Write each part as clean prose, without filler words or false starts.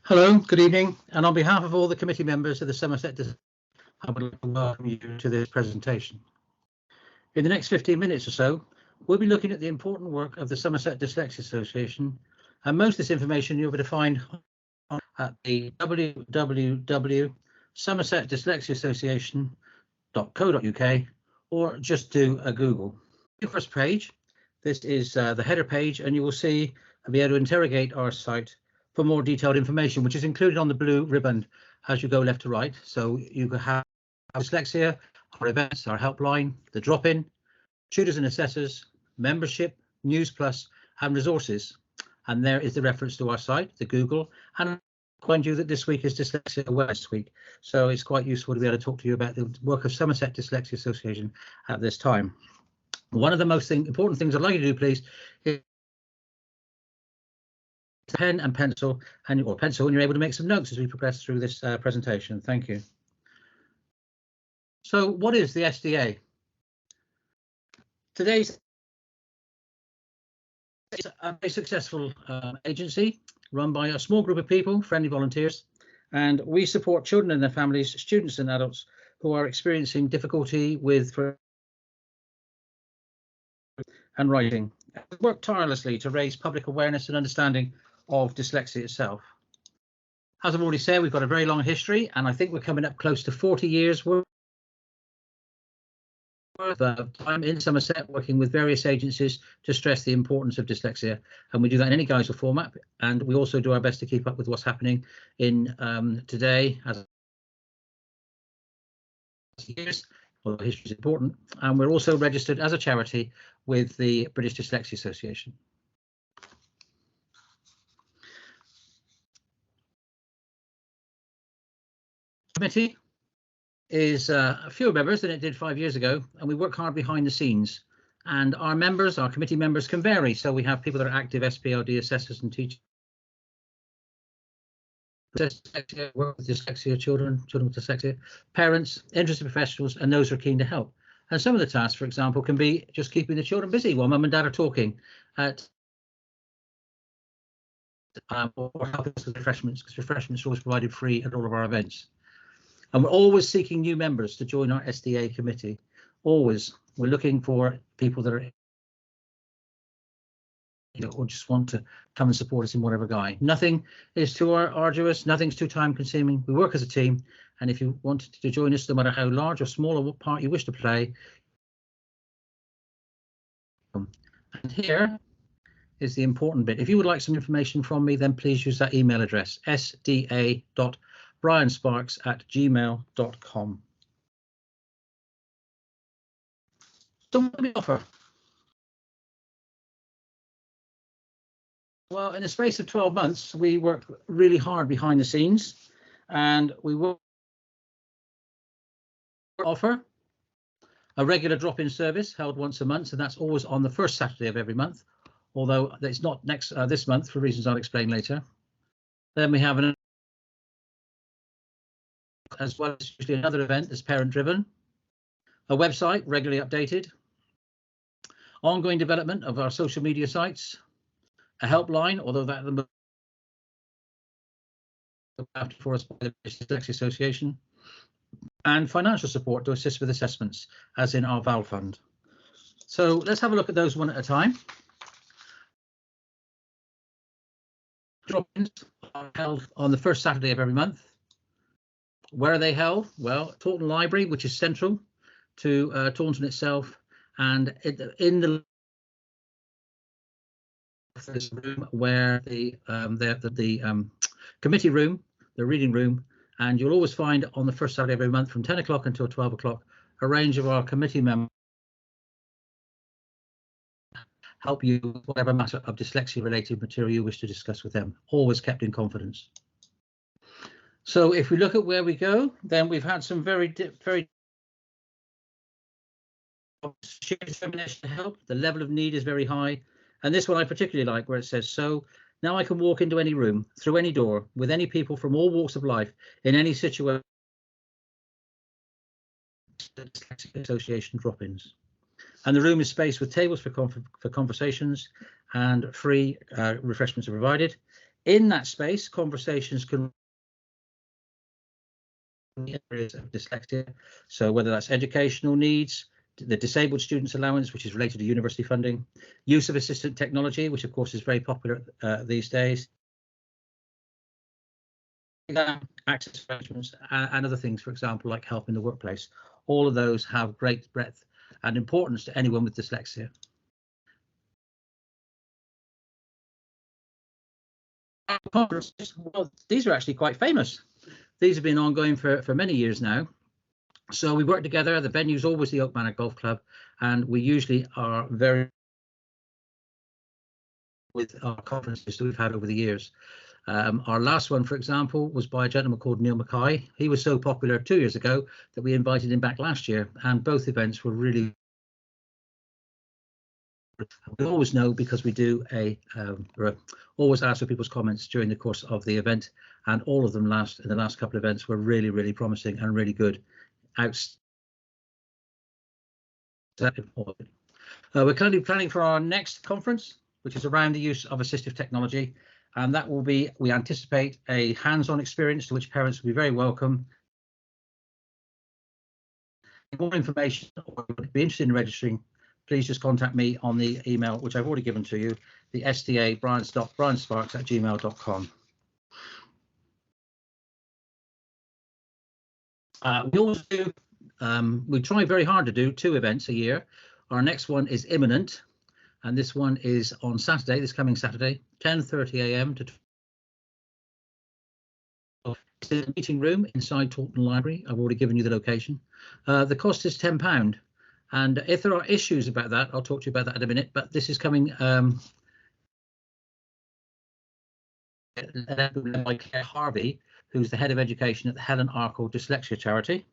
Hello, good evening, and on behalf of all the committee members of the Somerset Dyslexia, I would like to welcome you to this presentation. In the next 15 minutes or so, we'll be looking at the important work of the Somerset Dyslexia Association, and most of this information you'll be able to find at the www.somersetdyslexiaassociation.co.uk, or just do a Google. The first page, this is the header page, and you will see and be able to interrogate our site for more detailed information, which is included on the blue ribbon as you go left to right. So you can have dyslexia, our events, our helpline, the drop-in, tutors and assessors, membership, News Plus, and resources. And there is the reference to our site, the Google. And I remind you that this week is Dyslexia Awareness Week, so it's quite useful to be able to talk to you about the work of Somerset Dyslexia Association at this time. One of the most important things I'd like you to do, please, is pen and pencil, and you're able to make some notes as we progress through this presentation. Thank you. So what is the SDA? Today's a very successful agency run by a small group of people, friendly volunteers, and we support children and their families, students and adults who are experiencing difficulty with and writing. We work tirelessly to raise public awareness and understanding of dyslexia itself. As I've already said, we've got a very long history, and I think we're coming up close to 40 years worth of time in Somerset working with various agencies to stress the importance of dyslexia, and we do that in any guise or format, and we also do our best to keep up with what's happening in today as years. Well, history is important, and we're also registered as a charity with the British Dyslexia Association. Committee is fewer members than it did 5 years ago, and we work hard behind the scenes. And our members, our committee members, can vary. So we have people that are active SPLD assessors and teachers, work with dyslexia children with dyslexia, parents, interested professionals, and those who are keen to help. And some of the tasks, for example, can be just keeping the children busy while mum and dad are talking, or helping us with refreshments, because refreshments are always provided free at all of our events. And we're always seeking new members to join our SDA committee. Always. We're looking for people that are, or just want to come and support us in whatever guy. Nothing is too arduous, nothing's too time consuming. We work as a team, and if you want to join us, no matter how large or small or what part you wish to play. And here is the important bit. If you would like some information from me, then please use that email address, sda.briansparks@gmail.com. So what do we offer? Well, in the space of 12 months, we worked really hard behind the scenes, and we will offer a regular drop-in service held once a month, and that's always on the first Saturday of every month, although it's not this month for reasons I'll explain later. Then we have as well as usually another event that's parent-driven, a website regularly updated, ongoing development of our social media sites, a helpline, although that after for us by the British Dyslexia Association, and financial support to assist with assessments, as in our VAL fund. So let's have a look at those one at a time. Drop-ins are held on the first Saturday of every month. Where are they held? Well, Taunton Library, which is central to Taunton itself, and in the room where the committee room, the reading room, and you'll always find on the first Saturday of every month from 10 o'clock until 12 o'clock a range of our committee members help you with whatever matter of dyslexia related material you wish to discuss with them, always kept in confidence. So if we look at where we go, then we've had some very sheer determination to help. The level of need is very high, and this one I particularly like, where it says, so now I can walk into any room, through any door, with any people from all walks of life, in any situation. Dyslexia Association drop-ins. And the room is spaced with tables for conversations, and free refreshments are provided. In that space, conversations can areas of dyslexia. So whether that's educational needs, the disabled students allowance, which is related to university funding, use of assistant technology, which of course is very popular these days, access arrangements, and other things, for example, like help in the workplace. All of those have great breadth and importance to anyone with dyslexia. Conferences, well, these are actually quite famous. These have been ongoing for many years now. So we work together. The venue is always the Oak Manor Golf Club, and we usually are very with our conferences that we've had over the years. Our last one, for example, was by a gentleman called Neil Mackay. He was so popular 2 years ago that we invited him back last year, and both events were really. We always know because we do always ask for people's comments during the course of the event, and all of them in the last couple of events were really, really promising and really good. We're currently planning for our next conference, which is around the use of assistive technology, and that will be, we anticipate, a hands-on experience to which parents will be very welcome. For more information or would be interested in registering, please just contact me on the email, which I've already given to you, the SDA briansparks@gmail.com. We always do, we try very hard to do 2 events a year. Our next one is imminent, and this one is on Saturday, this coming Saturday, 10:30 a.m. to the meeting room inside Taunton Library. I've already given you the location. The cost is £10, and if there are issues about that, I'll talk to you about that in a minute. But this is coming by Claire Harvey, who's the head of education at the Helen Arkle Dyslexia Charity.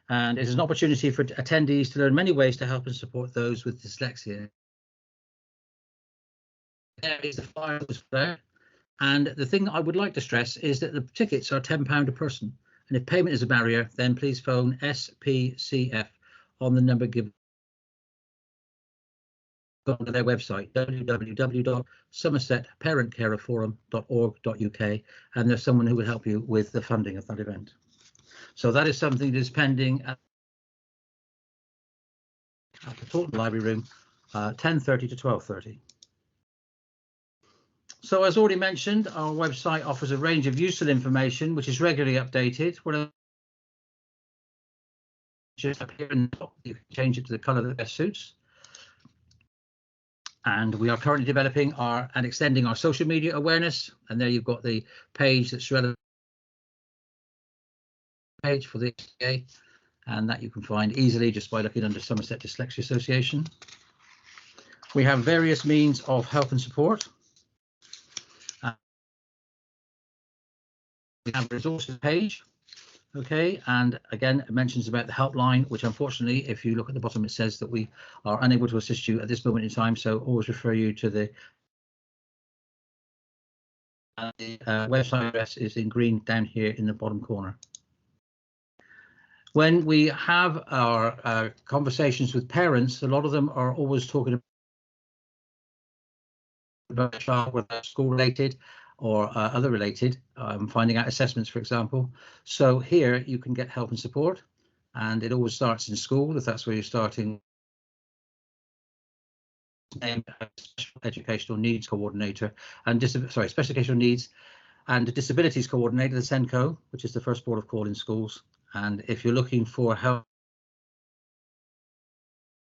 And it is an opportunity for attendees to learn many ways to help and support those with dyslexia. There is the flyer there. And the thing I would like to stress is that the tickets are £10 a person. And if payment is a barrier, then please phone SPCF on the number given on their website, www.somersetparentcareforum.org.uk, and there's someone who will help you with the funding of that event. So that is something that is pending at the Taunton Library room, 10:30 to 12:30. So as already mentioned, our website offers a range of useful information which is regularly updated. Just up here in the top, you can change it to the colour that best suits. And we are currently developing and extending our social media awareness. And there you've got the page that's relevant page for the XDA, and that you can find easily just by looking under Somerset Dyslexia Association. We have various means of help and support. We have a resources page, okay, and again it mentions about the helpline, which unfortunately, if you look at the bottom, it says that we are unable to assist you at this moment in time, so always refer you to the website address is in green down here in the bottom corner. When we have our conversations with parents, a lot of them are always talking about a child, whether that's school related or other related, finding out assessments, for example. So here you can get help and support, and it always starts in school if that's where you're starting. Special educational needs coordinator and special educational needs and disabilities coordinator, the SENCO, which is the first port of call in schools. And if you're looking for help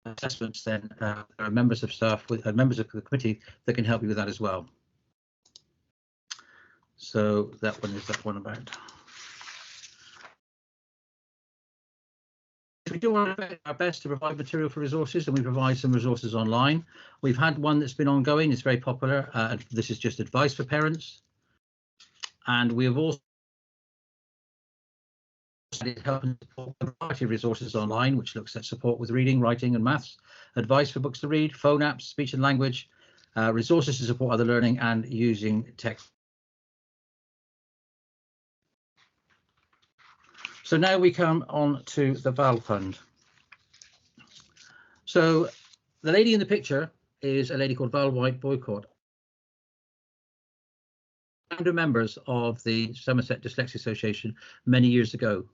assessments, then there are members of staff members of the committee that can help you with that as well. So that one is that one about. We do our best to provide material for resources, and we provide some resources online. We've had one that's been ongoing, it's very popular. This is just advice for parents. And we have also help and support a variety of resources online, which looks at support with reading, writing and maths, advice for books to read, phone apps, speech and language, resources to support other learning and using text. So now we come on to the VAL Fund. So the lady in the picture is a lady called Val White Boycott. founder members of the Somerset Dyslexia Association many years ago.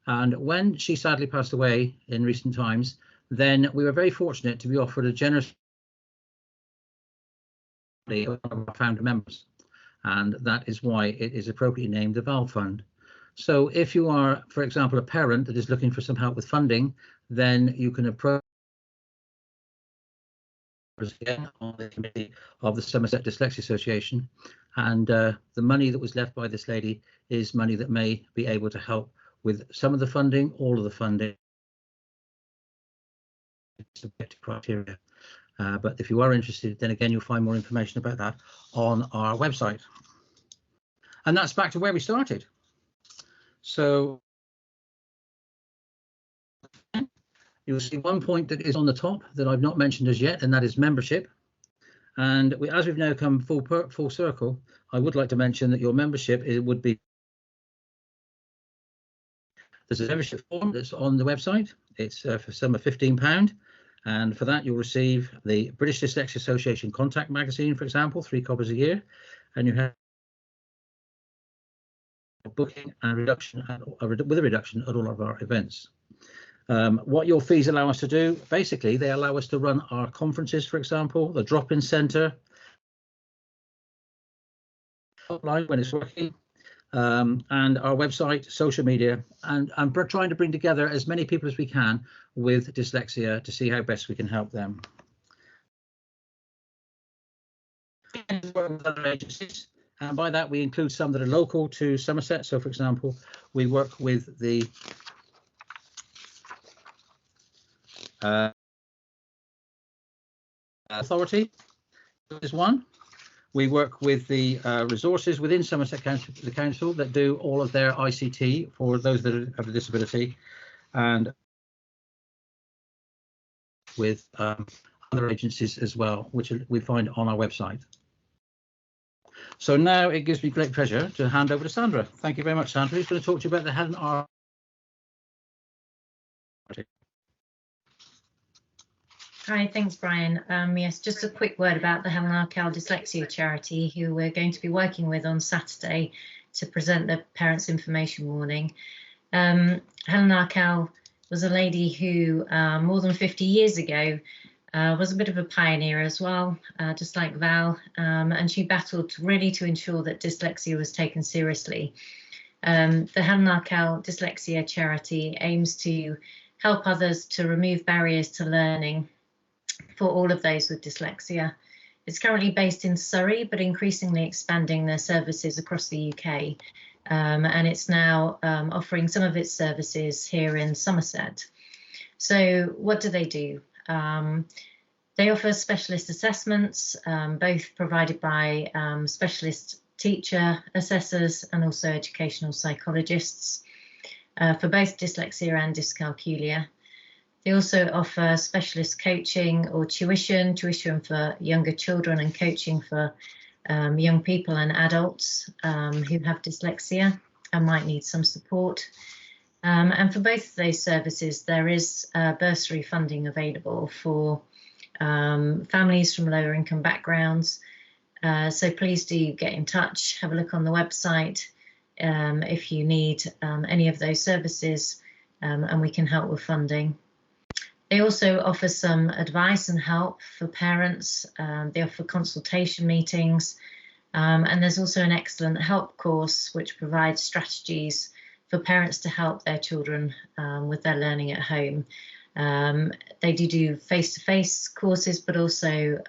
And when she sadly passed away in recent times, then we were very fortunate to be offered a generous of our founder members. And that is why it is appropriately named the VAL Fund. So if you are, for example, a parent that is looking for some help with funding, then you can approach again on the committee of the Somerset Dyslexia Association, and the money that was left by this lady is money that may be able to help with some of the funding, all of the funding, subject to criteria. But if you are interested, then again, you'll find more information about that on our website. And that's back to where we started. So you'll see one point that is on the top that I've not mentioned as yet, and that is membership. And as we've now come full circle, I would like to mention that your membership would be, there's a membership form that's on the website. It's for a sum of £15. And for that, you'll receive the British Dyslexia Association Contact Magazine, for example, 3 copies a year. And you have booking and reduction with a reduction at all of our events. What your fees allow us to do, basically, they allow us to run our conferences, for example, the drop-in centre, online when it's working, and our website, social media, and we're trying to bring together as many people as we can with dyslexia to see how best we can help them. Other agencies, and by that we include some that are local to Somerset. So, for example, we work with the Authority is one. We work with the resources within Somerset Council, the council, that do all of their ICT for those that have a disability, and with other agencies as well, which we find on our website. So now it gives me great pleasure to hand over to Sandra. Thank you very much, Sandra. Who's going to talk to you about the Helen R. Hi, thanks, Brian. Yes, just a quick word about the Helen Arkell Dyslexia Charity, who we're going to be working with on Saturday to present the Parents Information Warning. Helen Arkell was a lady who, more than 50 years ago, was a bit of a pioneer as well, just like Val, and she battled really to ensure that dyslexia was taken seriously. The Helen Arkell Dyslexia Charity aims to help others to remove barriers to learning for all of those with dyslexia. It's currently based in Surrey, but increasingly expanding their services across the UK. And it's now offering some of its services here in Somerset. So what do? They offer specialist assessments, both provided by specialist teacher assessors and also educational psychologists for both dyslexia and dyscalculia. They also offer specialist coaching or tuition for younger children, and coaching for young people and adults who have dyslexia and might need some support. And for both of those services, there is bursary funding available for families from lower income backgrounds. So please do get in touch, have a look on the website if you need any of those services, and we can help with funding. They also offer some advice and help for parents. They offer consultation meetings, and there's also an excellent help course which provides strategies for parents to help their children with their learning at home. They do face-to-face courses, but also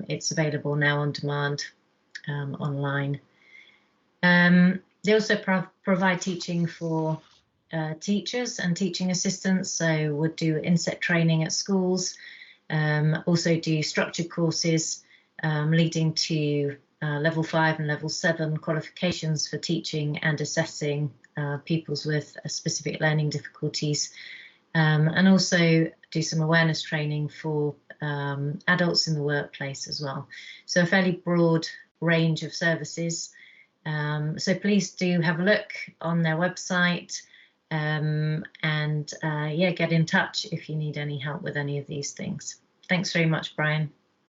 it's available now on demand online. They also provide teaching for teachers and teaching assistants, so would do inset training at schools, also do structured courses leading to level 5 and level 7 qualifications for teaching and assessing pupils with specific learning difficulties, and also do some awareness training for adults in the workplace as well. So a fairly broad range of services. So please do have a look on their website, and yeah, get in touch if you need any help with any of these things. Thanks very much, Brian.